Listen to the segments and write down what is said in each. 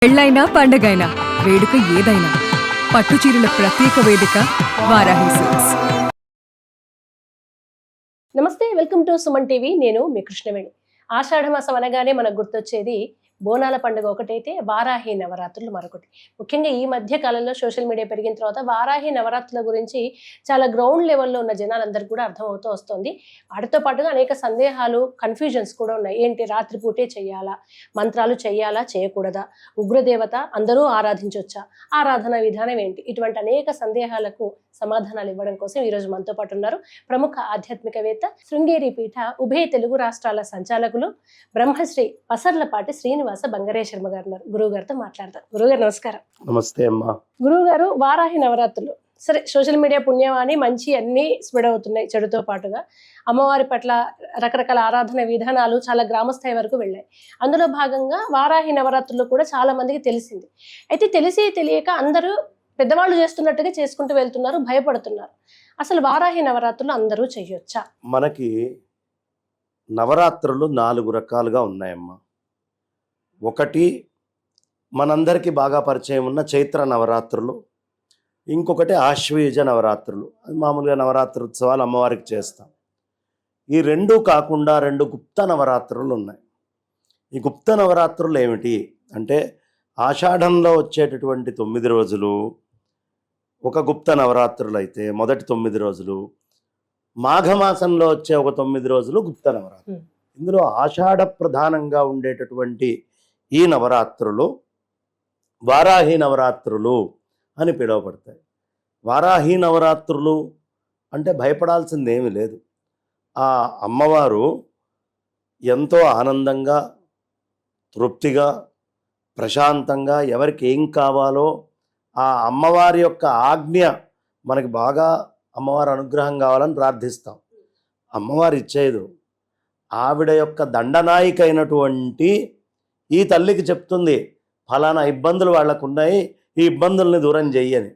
పెళ్ళైనా పండగైనా వేడుక ఏదైనా పట్టుచీరల ప్రత్యేక వేదిక వారాహి సిల్క్స్. నమస్తే, వెల్కమ్ టు సుమన్ టీవీ. నేను మీ కృష్ణవేణి. ఆషాఢ మాసం అనగానే మనకు గుర్తొచ్చేది బోనాల పండుగ ఒకటైతే వారాహి నవరాత్రులు మరొకటి. ముఖ్యంగా ఈ మధ్య కాలంలో సోషల్ మీడియా పెరిగిన తర్వాత వారాహి నవరాత్రుల గురించి చాలా గ్రౌండ్ లెవెల్లో ఉన్న జనాలందరికీ కూడా అర్థమవుతూ వస్తుంది. వాటితో పాటుగా అనేక సందేహాలు, కన్ఫ్యూజన్స్ కూడా ఉన్నాయి. ఏంటి, రాత్రిపూటే చెయ్యాలా, మంత్రాలు చెయ్యాలా, చేయకూడదా, ఉగ్రదేవత అందరూ ఆరాధించవచ్చా, ఆరాధన విధానం ఏంటి, ఇటువంటి అనేక సందేహాలకు సమాధానాలు ఇవ్వడం కోసం ఈరోజు మనతో పాటు ఉన్నారు ప్రముఖ ఆధ్యాత్మికవేత్త, శృంగేరి పీఠ ఉభయ తెలుగు రాష్ట్రాల సంచాలకులు, బ్రహ్మశ్రీ పసర్లపాటి శ్రీనివాస బంగారయ్య శర్మ గారు ఉన్నారు. గురువు గారితో మాట్లాడతారు. గురుగారు నమస్కారం. నమస్తే అమ్మా. గురువు గారు, వారాహి నవరాత్రులు సరే, సోషల్ మీడియా పుణ్యమాని మంచి అన్ని స్ప్రెడ్ అవుతున్నాయి. చెడుతో పాటుగా అమ్మవారి పట్ల రకరకాల ఆరాధన విధానాలు చాలా గ్రామస్థాయి వరకు వెళ్ళాయి. అందులో భాగంగా వారాహి నవరాత్రులు కూడా చాలా మందికి తెలిసింది. అయితే తెలిసి తెలియక అందరూ పెద్దవాళ్ళు చేస్తున్నట్టుగా చేసుకుంటూ వెళ్తున్నారు, భయపడుతున్నారు. అసలు వారాహి నవరాత్రులు అందరూ చెయ్యొచ్చా? మనకి నవరాత్రులు 4 రకాలుగా ఉన్నాయమ్మా. ఒకటి మనందరికీ బాగా పరిచయం ఉన్న చైత్ర నవరాత్రులు, ఇంకొకటి ఆశ్వయుజ నవరాత్రులు. అది మామూలుగా నవరాత్రి ఉత్సవాలు అమ్మవారికి చేస్తాం. ఈ రెండు కాకుండా 2 గుప్త నవరాత్రులు ఉన్నాయి. ఈ గుప్త నవరాత్రులు ఏమిటి అంటే, ఆషాఢంలో వచ్చేటటువంటి 9 రోజులు ఒక గుప్త నవరాత్రులు అయితే మొదటి 9 రోజులు, మాఘమాసంలో వచ్చే ఒక 9 రోజులు గుప్త నవరాత్రులు. ఇందులో ఆషాఢ ప్రధానంగా ఉండేటటువంటి ఈ నవరాత్రులు వారాహి నవరాత్రులు అని పిలువబడతాయి. వారాహి నవరాత్రులు అంటే భయపడాల్సింది ఏమీ లేదు. ఆ అమ్మవారు ఎంతో ఆనందంగా, తృప్తిగా, ప్రశాంతంగా ఎవరికి ఏం కావాలో ఆ అమ్మవారి యొక్క ఆజ్ఞ మనకి బాగా అమ్మవారి అనుగ్రహం కావాలని ప్రార్థిస్తాం. అమ్మవారు ఇచ్చేది ఆవిడ యొక్క దండనాయిక అయినటువంటి ఈ తల్లికి చెప్తుంది, ఫలానా ఇబ్బందులు వాళ్ళకు ఉన్నాయి, ఈ ఇబ్బందుల్ని దూరం చెయ్యని.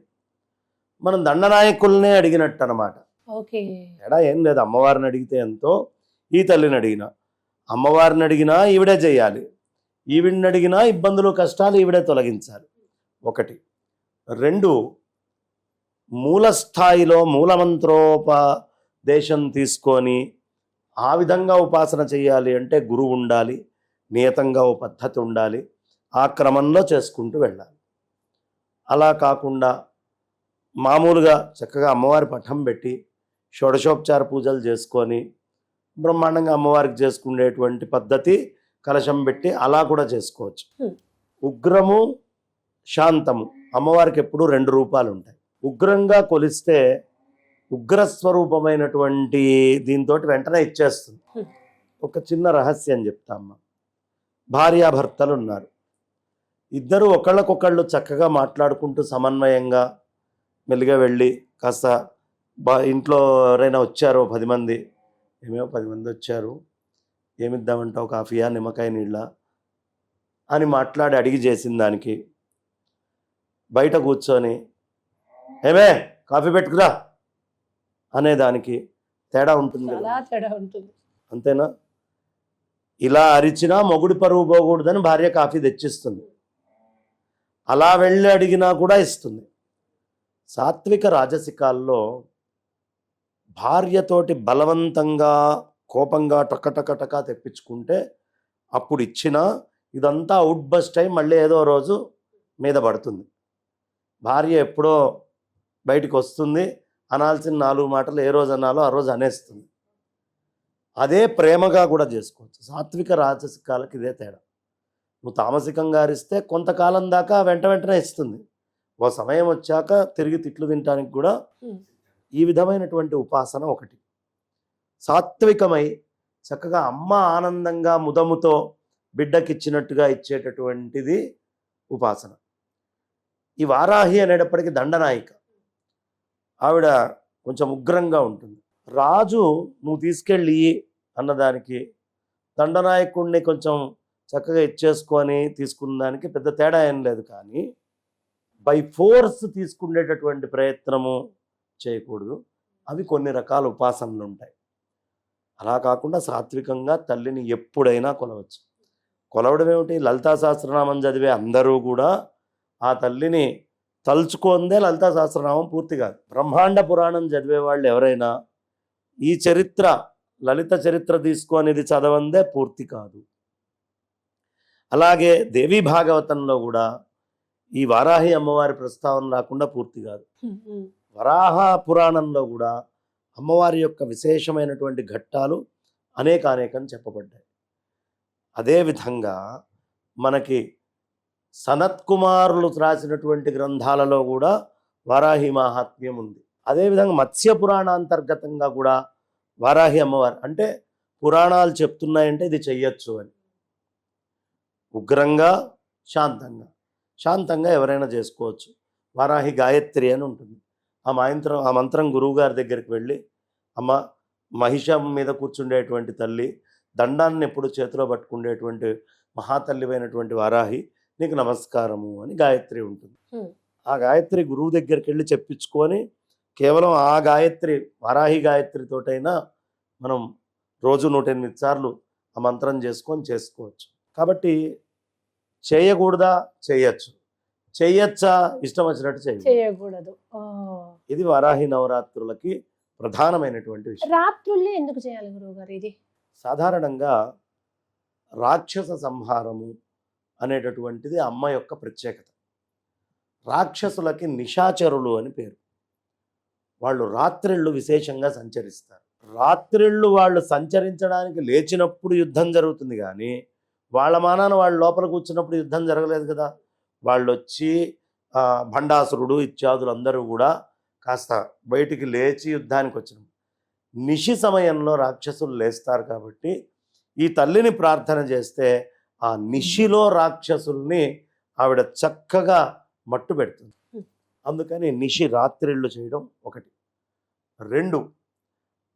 మనం దండనాయకుల్నే అడిగినట్టు అనమాట. ఓకే, ఎడా ఏం లేదు. అమ్మవారిని అడిగితే ఎంతో, ఈ తల్లిని అడిగినా, అమ్మవారిని అడిగినా ఈవిడే చేయాలి, ఈవిడిని అడిగినా ఇబ్బందులు కష్టాలు ఈవిడే తొలగించాలి. ఒకటి. 2, మూల స్థాయిలో మూలమంత్రోపదేశం తీసుకొని ఆ విధంగా ఉపాసన చేయాలి అంటే గురువు ఉండాలి, నియతంగా ఓ పద్ధతి ఉండాలి, ఆ క్రమంలో చేసుకుంటూ వెళ్ళాలి. అలా కాకుండా మామూలుగా చక్కగా అమ్మవారి పటం పెట్టి షోడశోపచార పూజలు చేసుకొని బ్రహ్మాండంగా అమ్మవారికి చేసుకునేటువంటి పద్ధతి, కలశం పెట్టి అలా కూడా చేసుకోవచ్చు. ఉగ్రము, శాంతము అమ్మవారికి ఎప్పుడూ 2 రూపాలు ఉంటాయి. ఉగ్రంగా కొలిస్తే ఉగ్రస్వరూపమైనటువంటి దీంతో వెంటనే ఇచ్చేస్తుంది. ఒక చిన్న రహస్యం చెప్తామ్మా. భార్యాభర్తలు ఉన్నారు, ఇద్దరు ఒకళ్ళకొకళ్ళు చక్కగా మాట్లాడుకుంటూ సమన్వయంగా మెల్లిగా వెళ్ళి కాస్త ఇంట్లో ఎవరైనా వచ్చారో 10 మంది, ఏమేమో 10 మంది వచ్చారు, ఏమిద్దామంటావు, కాఫీయా, నిమ్మకాయ నీళ్ళ అని మాట్లాడి అడిగి చేసిన దానికి బయట కూర్చొని ఏమే కాఫీ పెట్టుకురా అనేదానికి తేడా ఉంటుంది కదా. చాలా తేడా ఉంటుంది. అంతేనా? ఇలా అరిచినా మొగుడి పరువు పోకూడదని భార్య కాఫీ తెచ్చిస్తుంది, అలా వెళ్ళి అడిగినా కూడా ఇస్తుంది. సాత్విక రాజసికాల్లో భార్యతోటి బలవంతంగా కోపంగా టకటకటక తెప్పించుకుంటే అప్పుడు ఇచ్చినా ఇదంతా అవుట్ బస్ట్ అయి మళ్ళీ ఏదో రోజు మీద పడుతుంది. భార్య ఎప్పుడో బయటికి వస్తుంది, అనాల్సిన 4 మాటలు ఏ రోజు అనాలో ఆ రోజు అనేస్తుంది. అదే ప్రేమగా కూడా చేసుకోవచ్చు. సాత్విక రాజసికాలకి ఇదే తేడా. నువ్వు తామసికంగా అరిస్తే కొంతకాలం దాకా వెంటనే ఇస్తుంది, ఓ సమయం వచ్చాక తిరిగి తిట్లు తినడానికి కూడా. ఈ విధమైనటువంటి ఉపాసన ఒకటి. సాత్వికమై చక్కగా అమ్మ ఆనందంగా ముదముతో బిడ్డకిచ్చినట్టుగా ఇచ్చేటటువంటిది ఉపాసన. ఈ వారాహి అనేటప్పటికీ దండనాయిక, ఆవిడ కొంచెం ఉగ్రంగా ఉంటుంది. రాజు నువ్వు తీసుకెళ్ళి అన్నదానికి దండనాయకుడిని కొంచెం చక్కగా ఇచ్చేసుకొని తీసుకున్న దానికి పెద్ద తేడా ఏం లేదు. కానీ బై ఫోర్స్ తీసుకునేటటువంటి ప్రయత్నము చేయకూడదు. అవి కొన్ని రకాల ఉపాసనలు ఉంటాయి. అలా కాకుండా సాత్వికంగా తల్లిని ఎప్పుడైనా కొలవచ్చు. కొలవడం ఏమిటి? లలితా సహస్రనామం చదివే అందరూ కూడా ఆ తల్లిని తలుచుకుందే లలితా సహస్రనామం పూర్తి కాదు. బ్రహ్మాండ పురాణం చదివే వాళ్ళు ఎవరైనా ఈ చరిత్ర, లలిత చరిత్ర తీసుకొనిది చదవందే పూర్తి కాదు. అలాగే దేవీ భాగవతంలో కూడా ఈ వారాహి అమ్మవారి ప్రస్తావన రాకుండా పూర్తి కాదు. వరాహ పురాణంలో కూడా అమ్మవారి యొక్క విశేషమైనటువంటి ఘట్టాలు అనేకం చెప్పబడ్డాయి. అదేవిధంగా మనకి సనత్ కుమారులు రాసినటువంటి గ్రంథాలలో కూడా వారాహి మహాత్మ్యం ఉంది. అదేవిధంగా మత్స్య పురాణాంతర్గతంగా కూడా వారాహి అమ్మవారు అంటే పురాణాలు చెప్తున్నాయంటే ఇది చెయ్యొచ్చు అని. ఉగ్రంగా శాంతంగా ఎవరైనా చేసుకోవచ్చు. వారాహి గాయత్రి అని ఉంటుంది. ఆ మంత్రం గురువు గారి దగ్గరికి వెళ్ళి, అమ్మ మహిషం మీద కూర్చుండేటువంటి తల్లి, దండాన్ని ఎప్పుడు చేతిలో పట్టుకుండేటువంటి మహాతల్లివైనటువంటి వారాహి, నీకు నమస్కారము అని గాయత్రి ఉంటుంది. ఆ గాయత్రి గురువు దగ్గరికి వెళ్ళి చెప్పించుకొని కేవలం ఆ గాయత్రి, వారాహి గాయత్రితోటైనా మనం రోజు 108 సార్లు ఆ మంత్రం చేసుకోవచ్చు. కాబట్టి చేయకూడదా? చేయొచ్చు. చెయ్యొచ్చా? ఇష్టం వచ్చినట్టు చేయకూడదు. ఇది వారాహి నవరాత్రులకి ప్రధానమైనటువంటి విషయం. రాత్రులే ఎందుకు చేయాలి గురువు గారు? ఇది సాధారణంగా రాక్షస సంహారము అనేటటువంటిది అమ్మ యొక్క ప్రత్యేకత. రాక్షసులకి నిశాచరులు అని పేరు. వాళ్ళు రాత్రిళ్ళు విశేషంగా సంచరిస్తారు. రాత్రిళ్ళు వాళ్ళు సంచరించడానికి లేచినప్పుడు యుద్ధం జరుగుతుంది, కానీ వాళ్ళ మానాన వాళ్ళు లోపల కూర్చున్నప్పుడు యుద్ధం జరగలేదు కదా. వాళ్ళు వచ్చి భండాసురుడు ఇత్యాదులు అందరూ కూడా కాస్త బయటికి లేచి యుద్ధానికి వచ్చినారు. నిశి సమయంలో రాక్షసులు లేస్తారు కాబట్టి ఈ తల్లిని ప్రార్థన చేస్తే ఆ నిశిలో రాక్షసుల్ని ఆవిడ చక్కగా మట్టు పెడుతుంది. అందుకని నిశి రాత్రిళ్ళు చేయడం ఒకటి. 2,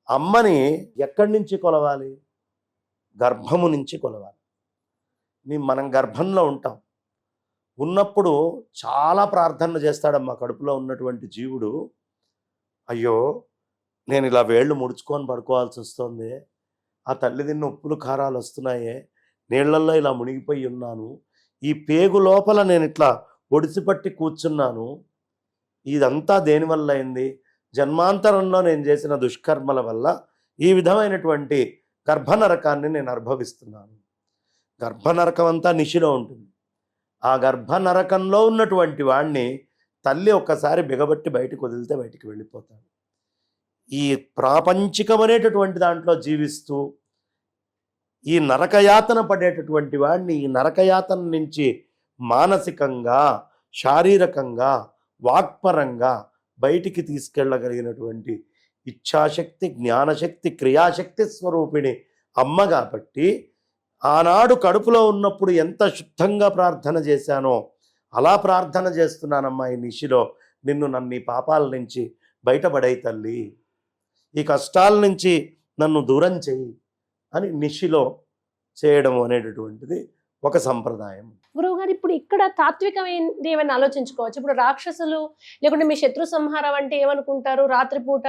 అమ్మని ఎక్కడి నుంచి కొలవాలి? గర్భము నుంచి కొలవాలి. మనం గర్భంలో ఉంటాం. ఉన్నప్పుడు చాలా ప్రార్థనలు చేస్తాడమ్మా కడుపులో ఉన్నటువంటి జీవుడు. అయ్యో, నేను ఇలా వేళ్ళు ముడుచుకొని పడుకోవాల్సి వస్తుంది, ఆ తల్లి తిన్న ఉప్పులు కారాలు వస్తున్నాయే, నీళ్లల్లో ఇలా మునిగిపోయి ఉన్నాను, ఈ పేగు లోపల నేను ఇట్లా ఒడిసిపట్టి కూర్చున్నాను, ఇదంతా దేనివల్ల అయింది? జన్మాంతరంలో నేను చేసిన దుష్కర్మల వల్ల ఈ విధమైనటువంటి గర్భనరకాన్ని నేను అనుభవిస్తున్నాను. గర్భనరకం అంతా నిశిలో ఉంటుంది. ఆ గర్భనరకంలో ఉన్నటువంటి వాడిని తల్లి ఒక్కసారి బిగబట్టి బయటకు వదిలితే బయటికి వెళ్ళిపోతాడు. ఈ ప్రాపంచికమనేటటువంటి దాంట్లో జీవిస్తూ ఈ నరకయాతన పడేటటువంటి వాడిని ఈ నరకయాతన నుంచి మానసికంగా, శారీరకంగా, వాక్పరంగా బయటికి తీసుకెళ్ళగలిగినటువంటి ఇచ్ఛాశక్తి, జ్ఞానశక్తి, క్రియాశక్తి స్వరూపిణి అమ్మ కాబట్టి ఆనాడు కడుపులో ఉన్నప్పుడు ఎంత శుద్ధంగా ప్రార్థన చేశానో అలా ప్రార్థన చేస్తున్నానమ్మా ఈ నిశిలో, నన్ను ఈ పాపాల నుంచి బయటపడై తల్లి, ఈ కష్టాల నుంచి నన్ను దూరం చెయ్యి అని నిశిలో చేయడం అనేటటువంటిది ఒక సంప్రదాయం. గురువు గారు, ఇప్పుడు ఇక్కడ తాత్వికమైనది ఏమైనా ఆలోచించుకోవచ్చు. ఇప్పుడు రాక్షసులు లేకుంటే మీ శత్రు సంహారం అంటే ఏమనుకుంటారు? రాత్రిపూట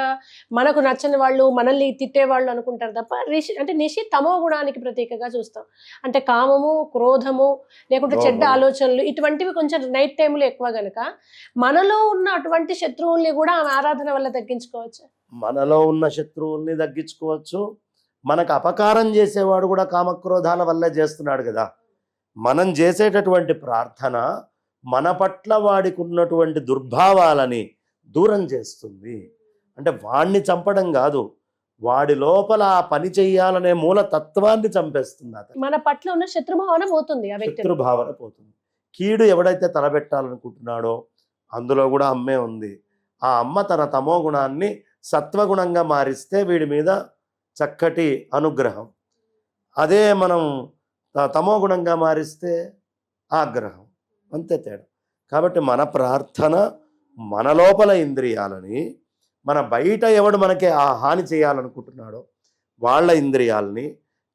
మనకు నచ్చని వాళ్ళు, మనల్ని తిట్టేవాళ్ళు అనుకుంటారు తప్ప అంటే నిశి తమో గుణానికి ప్రతీకగా చూస్తాం. అంటే కామము, క్రోధము, లేకుంటే చెడ్డ ఆలోచనలు, ఇటువంటివి కొంచెం నైట్ టైంలో ఎక్కువ గనుక మనలో ఉన్న అటువంటి శత్రువుల్ని కూడా ఆమె ఆరాధన వల్ల తగ్గించుకోవచ్చు. మనలో ఉన్న శత్రువుల్ని తగ్గించుకోవచ్చు. మనకు అపకారం చేసేవాడు కూడా కామక్రోధాల వల్లే చేస్తున్నాడు కదా. మనం చేసేటటువంటి ప్రార్థన మన పట్ల వాడికి ఉన్నటువంటి దుర్భావాలని దూరం చేస్తుంది. అంటే వాడిని చంపడం కాదు, వాడి లోపల ఆ పని చెయ్యాలనే మూల తత్వాన్ని చంపేస్తుంది. అతను మన పట్ల ఉన్న శత్రుభావన పోతుంది, శత్రుభావన పోతుంది. కీడు ఎవడైతే తలబెట్టాలనుకుంటున్నాడో అందులో కూడా అమ్మే ఉంది. ఆ అమ్మ తన తమో గుణాన్ని సత్వగుణంగా మారిస్తే వీడి మీద చక్కటి అనుగ్రహం. అదే మనం తమో గుణంగా మారిస్తే ఆగ్రహం. అంతే తేడా. కాబట్టి మన ప్రార్థన మన లోపల ఇంద్రియాలని, మన బయట ఎవడు మనకి ఆ హాని చేయాలనుకుంటున్నాడో వాళ్ళ ఇంద్రియాలని,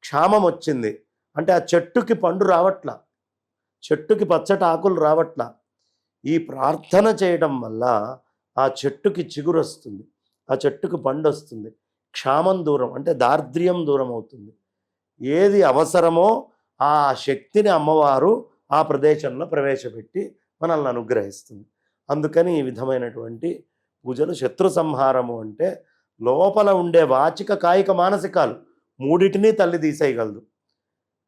క్షామం వచ్చింది అంటే ఆ చెట్టుకి పండు రావట్లా, చెట్టుకి పచ్చటి ఆకులు రావట్లా, ఈ ప్రార్థన చేయడం వల్ల ఆ చెట్టుకి చిగురు వస్తుంది, ఆ చెట్టుకు పండు వస్తుంది, క్షామం దూరం అంటే దారిద్ర్యం దూరం అవుతుంది. ఏది అవసరమో ఆ శక్తిని అమ్మవారు ఆ ప్రదేశంలో ప్రవేశపెట్టి మనల్ని అనుగ్రహిస్తుంది. అందుకని ఈ విధమైనటువంటి పూజలు. శత్రు సంహారము అంటే లోపల ఉండే వాచిక కాయిక మానసికాలు మూడిటిని తల్లి తీసేయగలదు.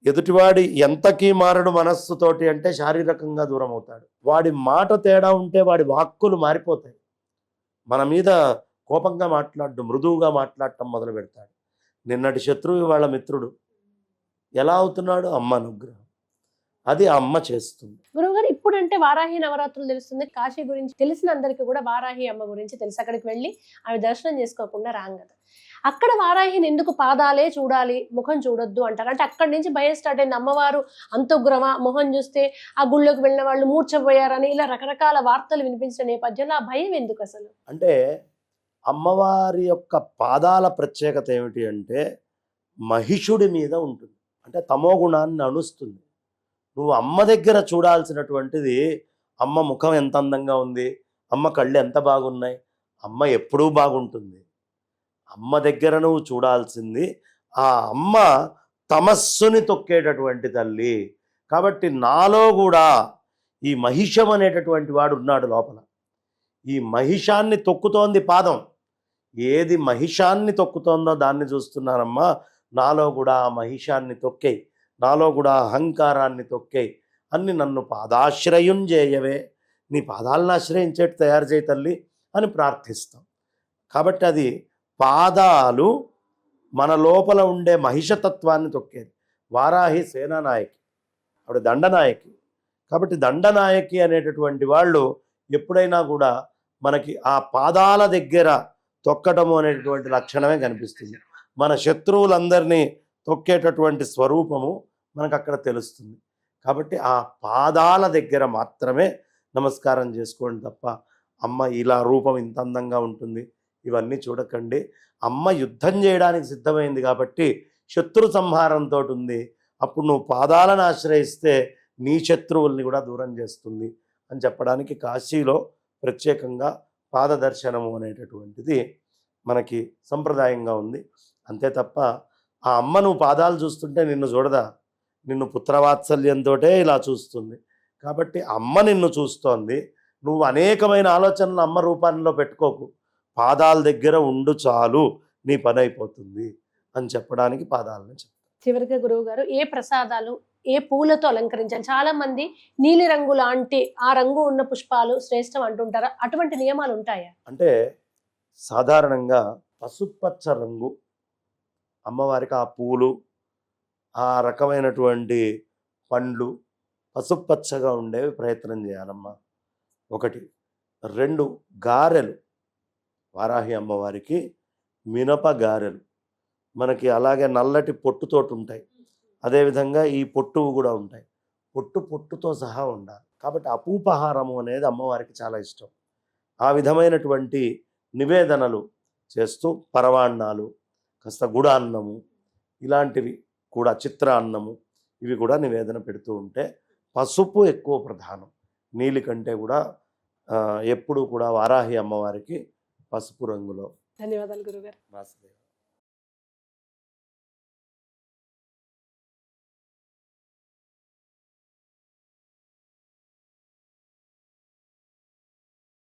ఎదుటివాడి ఎంతకీ మారడు మనస్సుతోటి అంటే శారీరకంగా దూరం అవుతాడు. వాడి మాట తేడా ఉంటే వాడి వాక్కులు మారిపోతాయి. మన మీద కోపంగా మాట్లాడడం, మృదువుగా మాట్లాడటం మొదలు పెడతాడు. నిన్నటి శత్రువు వాళ్ళ మిత్రుడు ఎలా అవుతున్నాడు? అమ్మ అనుగ్రహం. అది ఆ అమ్మ చేస్తుంది. గురువుగారు ఇప్పుడంటే వారాహి నవరాత్రులు తెలుస్తుంది, కాశీ గురించి తెలిసిన అందరికీ కూడా వారాహి అమ్మ గురించి తెలుసు. అక్కడికి వెళ్ళి ఆమె దర్శనం చేసుకోకుండా రాం కదా. అక్కడ వారాహిని ఎందుకు పాదాలే చూడాలి, ముఖం చూడొద్దు అంటారు? అంటే అక్కడి నుంచి భయం స్టార్ట్ అయింది. అమ్మవారు అంతఃగ్రమ, మొహం చూస్తే ఆ గుళ్ళోకి వెళ్ళిన వాళ్ళు మూర్చపోయారని ఇలా రకరకాల వార్తలు వినిపించిన నేపథ్యంలో ఆ భయం ఎందుకు అసలు? అంటే అమ్మవారి యొక్క పాదాల ప్రత్యేకత ఏమిటి అంటే మహిషుడి మీద ఉంటుంది. అంటే తమో గుణాన్ని అనుస్తుంది. నువ్వు అమ్మ దగ్గర చూడాల్సినటువంటిది అమ్మ ముఖం ఎంత అందంగా ఉంది, అమ్మ కళ్ళు ఎంత బాగున్నాయి. అమ్మ ఎప్పుడూ బాగుంటుంది. అమ్మ దగ్గర నువ్వు చూడాల్సింది ఆ అమ్మ తమస్సుని తొక్కేటటువంటి తల్లి. కాబట్టి నాలో కూడా ఈ మహిషం అనేటటువంటి వాడు ఉన్నాడు లోపల. ఈ మహిషాన్ని తొక్కుతోంది పాదం. ఏది మహిషాన్ని తొక్కుతోందో దాన్ని చూస్తున్నానమ్మా. నాలో కూడా ఆ మహిషాన్ని తొక్కేయి, నాలో కూడా అహంకారాన్ని తొక్కేయి అన్ని నన్ను పాదాశ్రయం చేయవే, నీ పాదాలను ఆశ్రయించేట్టు తయారు చేయి తల్లి అని ప్రార్థిస్తాం. కాబట్టి అది పాదాలు మన లోపల ఉండే మహిషతత్వాన్ని తొక్కేది. వారాహి సేనానాయకి, ఆవిడ దండనాయకి. కాబట్టి దండనాయకి అనేటటువంటి వాళ్ళు ఎప్పుడైనా కూడా మనకి ఆ పాదాల దగ్గర తొక్కటము అనేటటువంటి లక్షణమే కనిపిస్తుంది. మన శత్రువులందరినీ తొక్కేటటువంటి స్వరూపము మనకు అక్కడ తెలుస్తుంది. కాబట్టి ఆ పాదాల దగ్గర మాత్రమే నమస్కారం చేసుకోండి తప్ప అమ్మ ఇలా రూపం ఇంత అందంగా ఉంటుంది ఇవన్నీ చూడకండి. అమ్మ యుద్ధం చేయడానికి సిద్ధమైంది కాబట్టి శత్రు సంహారంతో ఉంది. అప్పుడు నువ్వు పాదాలను ఆశ్రయిస్తే నీ శత్రువుల్ని కూడా దూరం చేస్తుంది అని చెప్పడానికి కాశీలో ప్రత్యేకంగా పాద దర్శనము అనేటటువంటిది మనకి సంప్రదాయంగా ఉంది. అంతే తప్ప ఆ అమ్మ నువ్వు పాదాలు చూస్తుంటే నిన్ను చూడదా? నిన్ను పుత్రవాత్సల్యంతో ఇలా చూస్తుంది. కాబట్టి అమ్మ నిన్ను చూస్తోంది. నువ్వు అనేకమైన ఆలోచనలు అమ్మ రూపాల్లో పెట్టుకోకు, పాదాల దగ్గర ఉండు చాలు, నీ పని అయిపోతుంది అని చెప్పడానికి పాదాలను చెప్తాను. చివరిగా గురువు గారు, ఏ ప్రసాదాలు ఏ పూలతో అలంకరించాలి? చాలా మంది నీలి రంగు లాంటి ఆ రంగు ఉన్న పుష్పాలు శ్రేష్టం అంటుంటారా? అటువంటి నియమాలు ఉంటాయా? అంటే సాధారణంగా పసుపచ్చ రంగు అమ్మవారికి ఆ పూలు, ఆ రకమైనటువంటి పండ్లు పసుపచ్చగా ఉండేవి ప్రయత్నం చేయాలమ్మా. ఒకటి. రెండు, గారెలు వారాహి అమ్మవారికి మినప గారెలు మనకి అలాగే నల్లటి పొట్టుతోటి ఉంటాయి. అదేవిధంగా ఈ పొట్టు కూడా ఉంటాయి. పొట్టుతో సహా ఉండాలి. కాబట్టి అపూపహారము అనేది అమ్మవారికి చాలా ఇష్టం. ఆ విధమైనటువంటి నివేదనలు చేస్తూ పరవాన్నాలు, కాస్త గుడాన్నము, ఇలాంటివి కూడా, చిత్రాన్నము, ఇవి కూడా నివేదన పెడుతూ ఉంటే పసుపు ఎక్కువ ప్రధానం. నీలి కంటే కూడా ఎప్పుడు కూడా వారాహి అమ్మవారికి పసుపు రంగులో. ధన్యవాదాలు గురుగారు. వాసుదేవ.